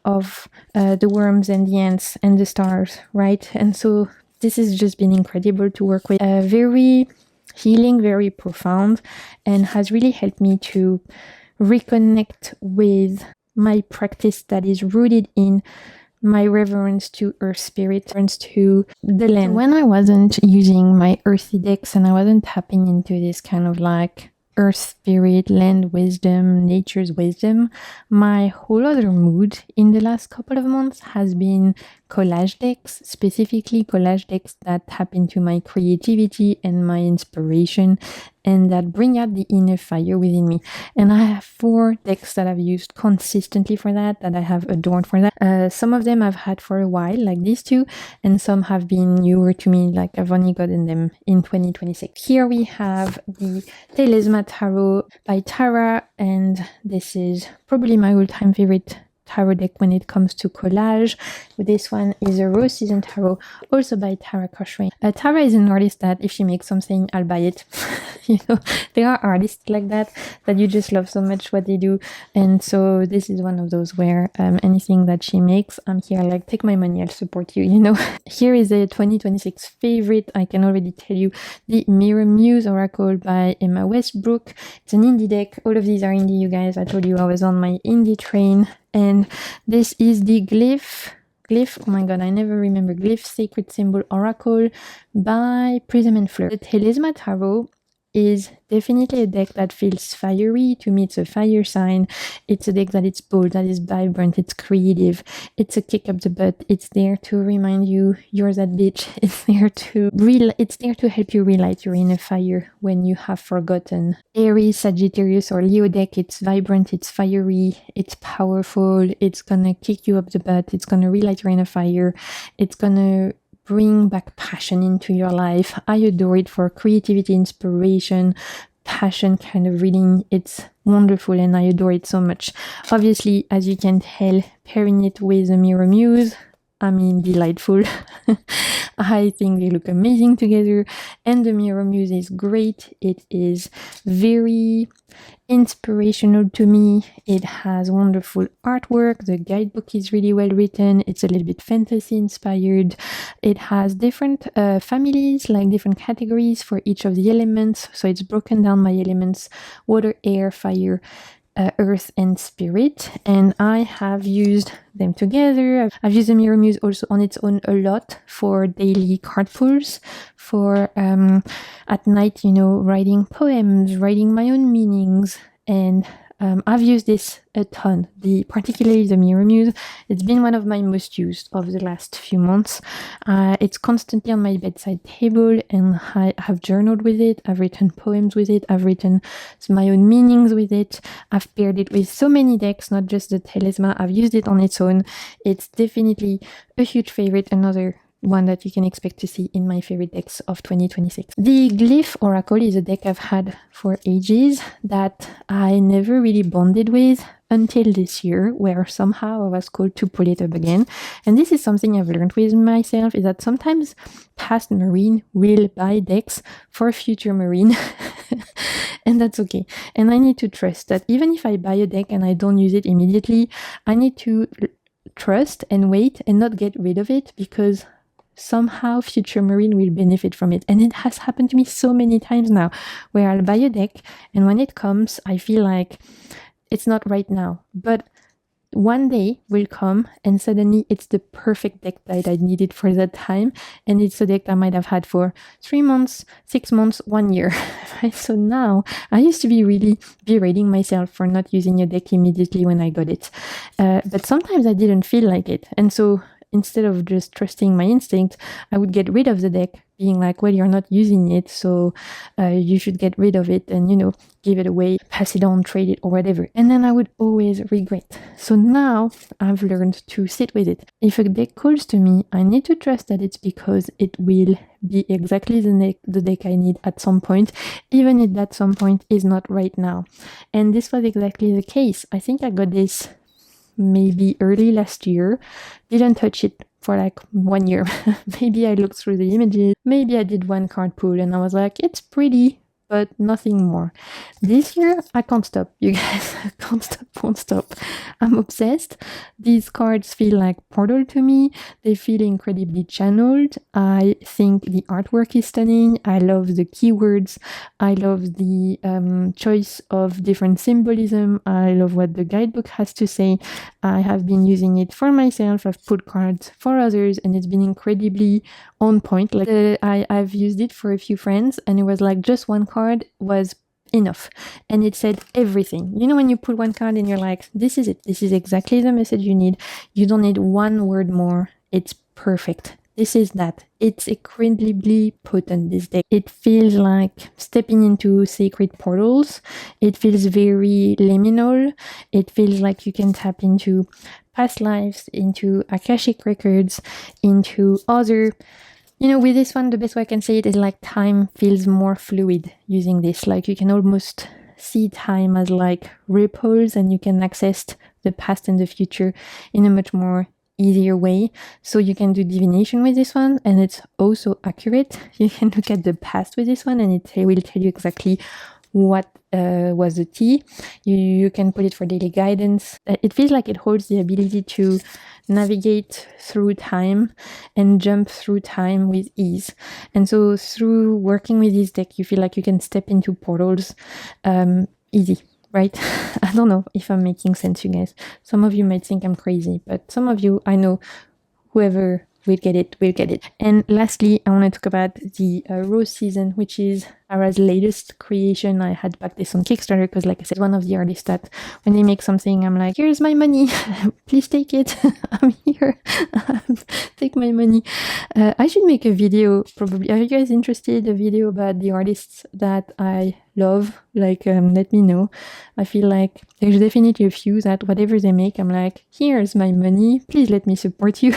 Speaker 1: of the worms and the ants and the stars, right? And so this has just been incredible to work with. Very healing, very profound, and has really helped me to reconnect with my practice that is rooted in my reverence to earth spirit, reverence to the land. When I wasn't using my earthy decks and I wasn't tapping into this kind of like earth spirit, land wisdom, nature's wisdom, my whole other mood in the last couple of months has been collage decks, specifically collage decks that tap into my creativity and my inspiration and that bring out the inner fire within me. And I have 4 decks that I've used consistently for that I have adored for that. Some of them I've had for a while, like these 2, and some have been newer to me, like I've only gotten them in 2026. Here we have the Talisman Tarot by Tara, and this is probably my all-time favorite tarot deck when it comes to collage. This one is a Rose Season Tarot, also by Tara Cochrane. Tara is an artist that if she makes something, I'll buy it. You know, there are artists like that you just love so much what they do, and so this is one of those where anything that she makes, I'm here like, take my money, I'll support you, you know. Here is a 2026 favorite, I can already tell you, the Mirror Muse Oracle by Emma Westbrook. It's an indie deck. All of these are indie, you guys. I told you I was on my indie train. And this is the Glyph, oh my god, I never remember, Glyph Sacred Symbol Oracle by Prism and Fleur. The Talisman Tarot is definitely a deck that feels fiery. To me, it's a fire sign. It's a deck that is bold, that is vibrant, it's creative. It's a kick up the butt. It's there to remind you you're that bitch. It's there to help you relight your inner fire when you have forgotten. Aries, Sagittarius, or Leo deck, it's vibrant, it's fiery, it's powerful, it's gonna kick you up the butt, it's gonna relight your inner fire, it's gonna bring back passion into your life. I adore it for creativity, inspiration, passion kind of reading. It's wonderful and I adore it so much. Obviously, as you can tell, pairing it with the Mirror Muse, I mean, delightful. I think they look amazing together, and the Mirror Muse is great. It is very inspirational to me. It has wonderful artwork. The guidebook is really well written. It's a little bit fantasy inspired. It has different families, like different categories for each of the elements. So it's broken down by elements: water, air, fire, earth and spirit, and I have used them together. I've used the Mirror Muse also on its own a lot for daily card pulls, for at night, you know, writing poems, writing my own meanings, and I've used this a ton, particularly the Mirror Muse. It's been one of my most used of the last few months. It's constantly on my bedside table, and I have journaled with it. I've written poems with it. I've written my own meanings with it. I've paired it with so many decks, not just the Talisman. I've used it on its own. It's definitely a huge favorite, another one that you can expect to see in my favorite decks of 2026. The Glyph Oracle is a deck I've had for ages that I never really bonded with until this year, where somehow I was called to pull it up again. And this is something I've learned with myself, is that sometimes past Marine will buy decks for future Marine. And that's okay. And I need to trust that even if I buy a deck and I don't use it immediately, I need to trust and wait and not get rid of it, because somehow future Marine will benefit from it. And it has happened to me so many times now, where I'll buy a deck and when it comes, I feel like it's not right now, but one day will come and suddenly it's the perfect deck that I needed for that time, and it's a deck I might have had for 3 months, 6 months, 1 year. Right? So now I used to be really berating myself for not using a deck immediately when I got it, but sometimes I didn't feel like it, and so instead of just trusting my instinct, I would get rid of the deck being like, well, you're not using it, so you should get rid of it and, you know, give it away, pass it on, trade it, or whatever. And then I would always regret. So now I've learned to sit with it. If a deck calls to me, I need to trust that it's because it will be exactly the deck I need at some point, even if that some point is not right now. And this was exactly the case. I think I got this maybe early last year, didn't touch it for like 1 year. Maybe I looked through the images, maybe I did one card pull and I was like, it's pretty, but nothing more. This year, I can't stop, you guys. I can't stop, won't stop. I'm obsessed. These cards feel like portal to me. They feel incredibly channeled. I think the artwork is stunning. I love the keywords. I love the choice of different symbolism. I love what the guidebook has to say. I have been using it for myself. I've pulled cards for others and it's been incredibly on point. Like I've used it for a few friends and it was like just one card was enough and it said everything. You know, when you pull one card and you're like, this is it, this is exactly the message you need, you don't need one word more, it's perfect. This is that. It's incredibly potent, this deck. It feels like stepping into sacred portals. It feels very liminal. It feels like you can tap into past lives, into Akashic records, into other... You know, with this one, the best way I can say it is like time feels more fluid using this. Like you can almost see time as like ripples and you can access the past and the future in a much more easier way. So you can do divination with this one and it's also accurate. You can look at the past with this one and it will tell you exactly what was the tea. You can put it for daily guidance. It feels like it holds the ability to navigate through time and jump through time with ease. And so through working with this deck, you feel like you can step into portals easy, right? I don't know if I'm making sense, you guys. Some of you might think I'm crazy, but some of you, I know, whoever will get it, will get it. And lastly, I want to talk about the Rose Season, which is Ara's latest creation. I had backed this on Kickstarter because, like I said, one of the artists that when they make something, I'm like, here's my money, please take it. I'm here, take my money. I should make a video, probably. Are you guys interested? A video about the artists that I love? Like, let me know. I feel like there's definitely a few that whatever they make, I'm like, here's my money, please let me support you.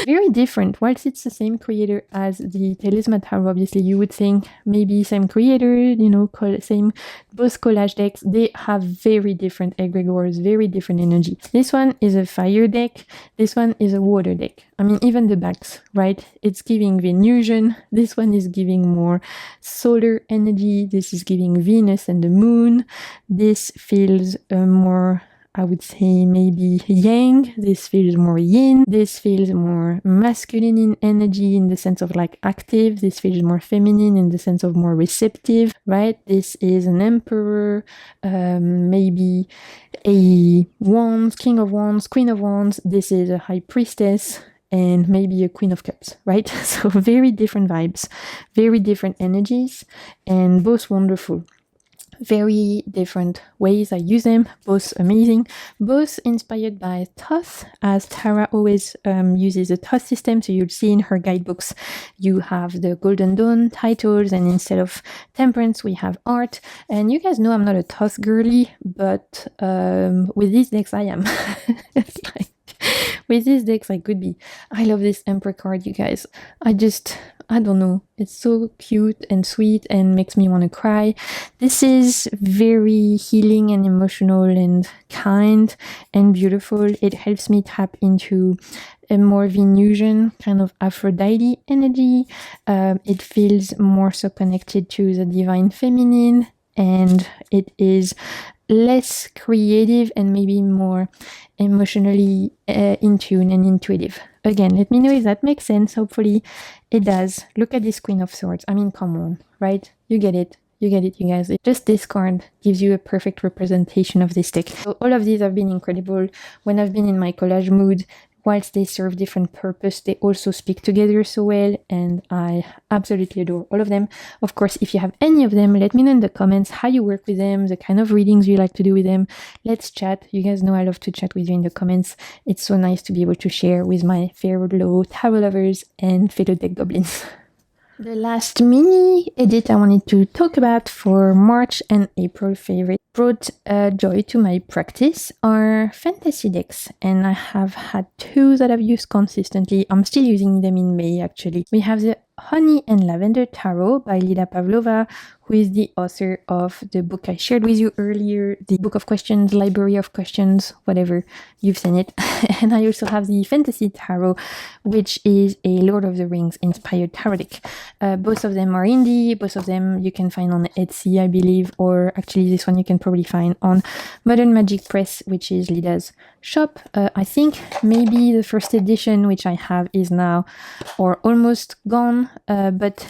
Speaker 1: Very different. Whilst it's the same creator as the Talisman Tarot, obviously you would think maybe same creator, you know, same, both collage decks, they have very different egregores, very different energy. This one is a fire deck, this one is a water deck. I mean, even the backs, right? It's giving Venusian, this one is giving more solar energy, this is giving Venus and the moon, this feels more, I would say maybe yang, this feels more yin, this feels more masculine in energy in the sense of like active, this feels more feminine in the sense of more receptive, right? This is an emperor, maybe a wands, king of wands, queen of wands, this is a high priestess, and maybe a queen of cups, right? So very different vibes, very different energies, and both wonderful. Very different ways I use them, both amazing, both inspired by Thoth, as Tara always uses a Thoth system. So you'll see in her guidebooks, you have the Golden Dawn titles, and instead of temperance, we have art. And you guys know I'm not a Thoth girly, but with these decks, I am. With these decks, I could be. I love this Emperor card, you guys. I don't know. It's so cute and sweet and makes me want to cry. This is very healing and emotional and kind and beautiful. It helps me tap into a more Venusian kind of Aphrodite energy. It feels more so connected to the divine feminine, and it is less creative and maybe more emotionally in tune and intuitive. Again, let me know if that makes sense. Hopefully it does. Look at this Queen of Swords. I mean, come on, right? You get it. You get it, you guys. Just this card gives you a perfect representation of this deck. So all of these have been incredible. When I've been in my collage mood, whilst they serve different purpose, they also speak together so well, and I absolutely adore all of them. Of course, if you have any of them, let me know in the comments how you work with them, the kind of readings you like to do with them. Let's chat. You guys know I love to chat with you in the comments. It's so nice to be able to share with my fellow tarot lovers and fellow deck goblins. The last mini edit I wanted to talk about for March and April favorite brought joy to my practice are fantasy decks, and I have had two that I've used consistently. I'm still using them in May actually. We have the Honey and Lavender Tarot by Lida Pavlova, who is the author of the book I shared with you earlier, the Book of Questions, Library of Questions, whatever, you've seen it. And I also have the Fantasy Tarot, which is a Lord of the Rings inspired tarot deck. Both of them are indie, both of them you can find on Etsy, I believe, or actually this one you can probably find on Modern Magic Press, which is Lida's shop. I think maybe the first edition, which I have, is now or almost gone, but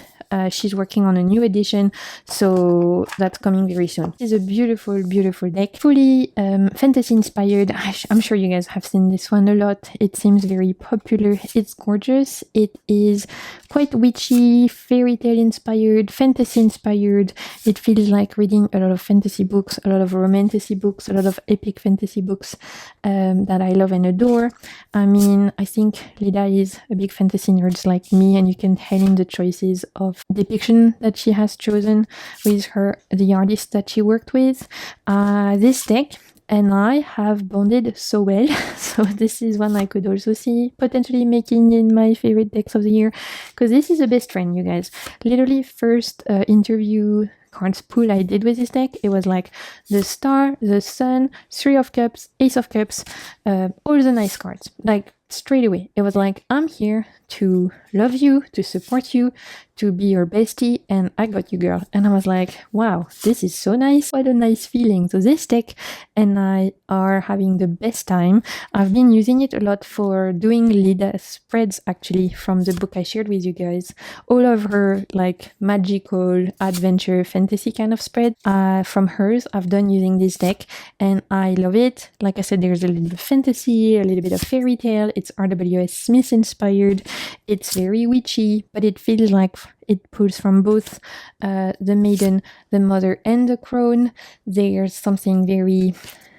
Speaker 1: she's working on a new edition, so that's coming very soon. It's a beautiful, beautiful deck, fully fantasy inspired. I'm sure you guys have seen this one a lot. It seems very popular. It's gorgeous. It is quite witchy, fairy tale inspired, fantasy inspired. It feels like reading a lot of fantasy books, a lot of romantasy books, a lot of epic fantasy books that I love and adore. I mean, I think Lida is a big fantasy nerd like me, and you can tell in the choices of depiction that she has chosen with the artist that she worked with. This deck and I have bonded so well, so this is one I could also see potentially making in my favorite decks of the year, because this is a best friend, you guys. Literally first interview cards pool I did with this deck, it was like the Star, the Sun, Three of Cups, Ace of Cups, all the nice cards, like straight away. It was like, I'm here to love you, to support you, to be your bestie, and I got you, girl. And I was like, wow, this is so nice. What a nice feeling. So this deck and I are having the best time. I've been using it a lot for doing Lida spreads, actually, from the book I shared with you guys. All of her like magical adventure fantasy kind of spread from hers I've done using this deck, and I love it. Like I said, there's a little bit of fantasy, a little bit of fairy tale. It's R.W.S. Smith inspired. It's very witchy, but it feels like it pulls from both the maiden, the mother, and the crone. There's something very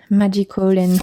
Speaker 1: magical and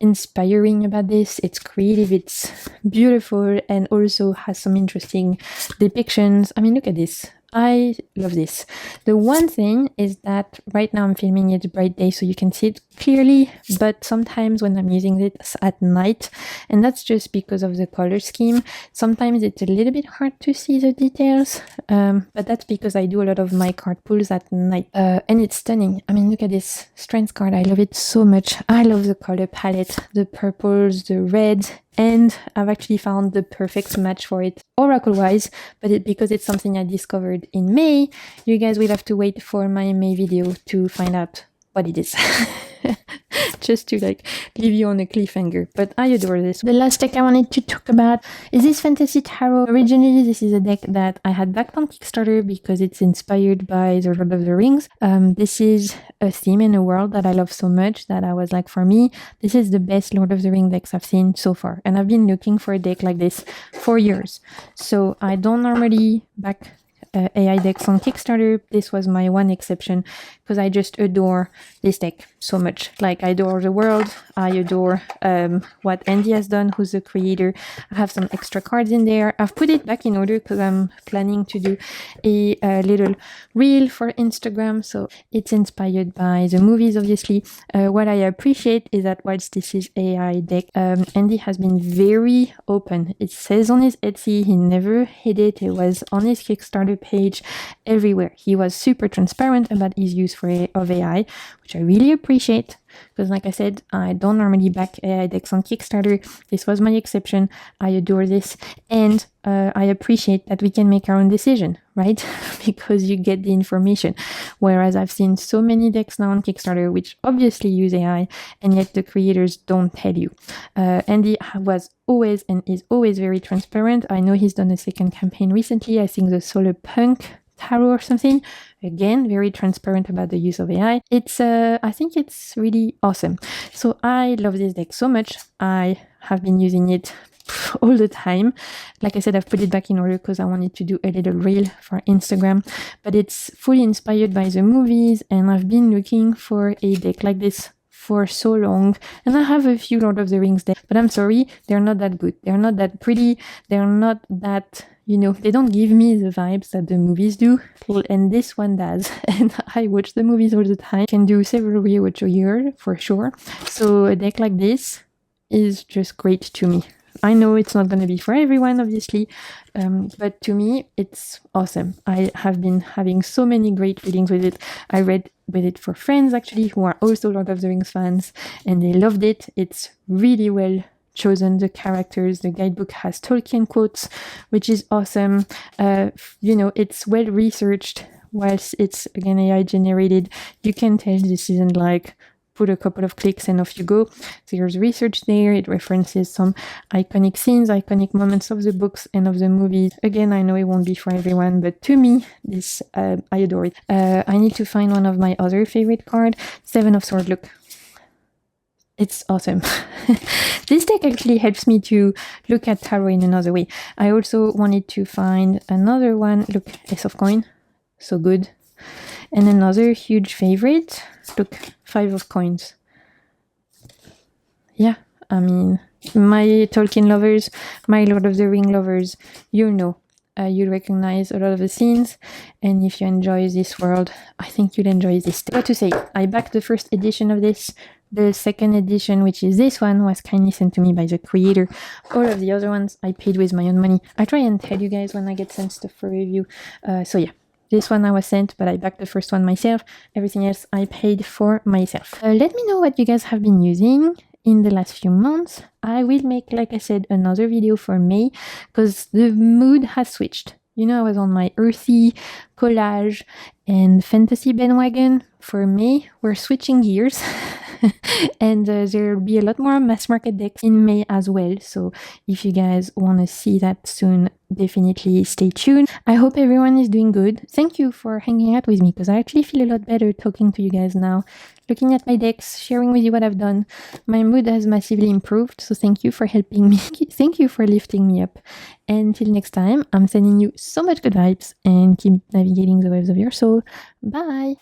Speaker 1: inspiring about this. It's creative, it's beautiful, and also has some interesting depictions. I mean, look at this. I love this. The one thing is that right now I'm filming it bright day so you can see it clearly, but sometimes when I'm using this at night, and that's just because of the color scheme, sometimes it's a little bit hard to see the details, but that's because I do a lot of my card pulls at night, and it's stunning. I mean, look at this strength card. I love it so much. I love the color palette, the purples, the reds, and I've actually found the perfect match for it oracle-wise, but because it's something I discovered in May, you guys will have to wait for my May video to find out what it is. Just to like leave you on a cliffhanger, but I adore this. The last deck I wanted to talk about is this Fantasy Tarot. Originally, this is a deck that I had backed on Kickstarter because it's inspired by the Lord of the Rings. This is a theme and a world that I love so much that I was like, for me, this is the best Lord of the Rings decks I've seen so far, and I've been looking for a deck like this for years. So I don't normally back AI decks on Kickstarter. This was my one exception because I just adore this deck so much. Like, I adore the world. I adore what Andy has done, who's the creator. I have some extra cards in there. I've put it back in order because I'm planning to do a little reel for Instagram. So it's inspired by the movies, obviously. What I appreciate is that whilst this is AI deck, Andy has been very open. It says on his Etsy, he never hid it. It was on his Kickstarter page, everywhere. He was super transparent about his use of AI, which I really appreciate, because like I said, I don't normally back AI decks on Kickstarter. This was my exception. I adore this, and I appreciate that we can make our own decision, right? Because you get the information. Whereas I've seen so many decks now on Kickstarter which obviously use AI, and yet the creators don't tell you. Andy was always and is always very transparent. I know he's done a second campaign recently, I think the Solar Punk Tarot or something. Again, very transparent about the use of AI. It's I think it's really awesome. So I love this deck so much. I have been using it all the time. Like I said, I've put it back in order because I wanted to do a little reel for Instagram, but it's fully inspired by the movies, and I've been looking for a deck like this for so long, and I have a few Lord of the Rings decks, but I'm sorry, they're not that good. They're not that pretty. They're not that you know, they don't give me the vibes that the movies do, and this one does. And I watch the movies all the time. I can do several rewatch a year for sure. So a deck like this is just great to me. I know it's not going to be for everyone, obviously, but to me, it's awesome. I have been having so many great readings with it. I read with it for friends, actually, who are also Lord of the Rings fans, and they loved it. It's really well chosen, the characters. The guidebook has Tolkien quotes, which is awesome. You know, it's well researched. Whilst it's, again, AI generated, you can tell this isn't like put a couple of clicks and off you go. So there's research there. It references some iconic scenes, iconic moments of the books and of the movies. Again, I know it won't be for everyone, but to me, this I adore it. I need to find one of my other favorite cards, Seven of Swords. Look, it's awesome. This deck actually helps me to look at tarot in another way. I also wanted to find another one. Look, Ace of Coin, so good. And another huge favorite, look, Five of Coins. Yeah, I mean, my Tolkien lovers, my Lord of the Ring lovers, you know, you'll recognize a lot of the scenes. And if you enjoy this world, I think you'll enjoy this. What to say, I backed the first edition of this. The second edition, which is this one, was kindly sent to me by the creator. All of the other ones I paid with my own money. I try and tell you guys when I get sent stuff for review. So yeah. This one I was sent, but I backed the first one myself. Everything else I paid for myself. Let me know what you guys have been using in the last few months. I will make, like I said, another video for May because the mood has switched. You know, I was on my earthy, collage, and fantasy bandwagon. For May, we're switching gears. And there'll be a lot more mass market decks in May as well. So if you guys want to see that soon, definitely stay tuned. I hope everyone is doing good. Thank you for hanging out with me because I actually feel a lot better talking to you guys now, looking at my decks, sharing with you what I've done. My mood has massively improved. So thank you for helping me. Thank you for lifting me up. Until next time, I'm sending you so much good vibes and keep navigating the waves of your soul. Bye.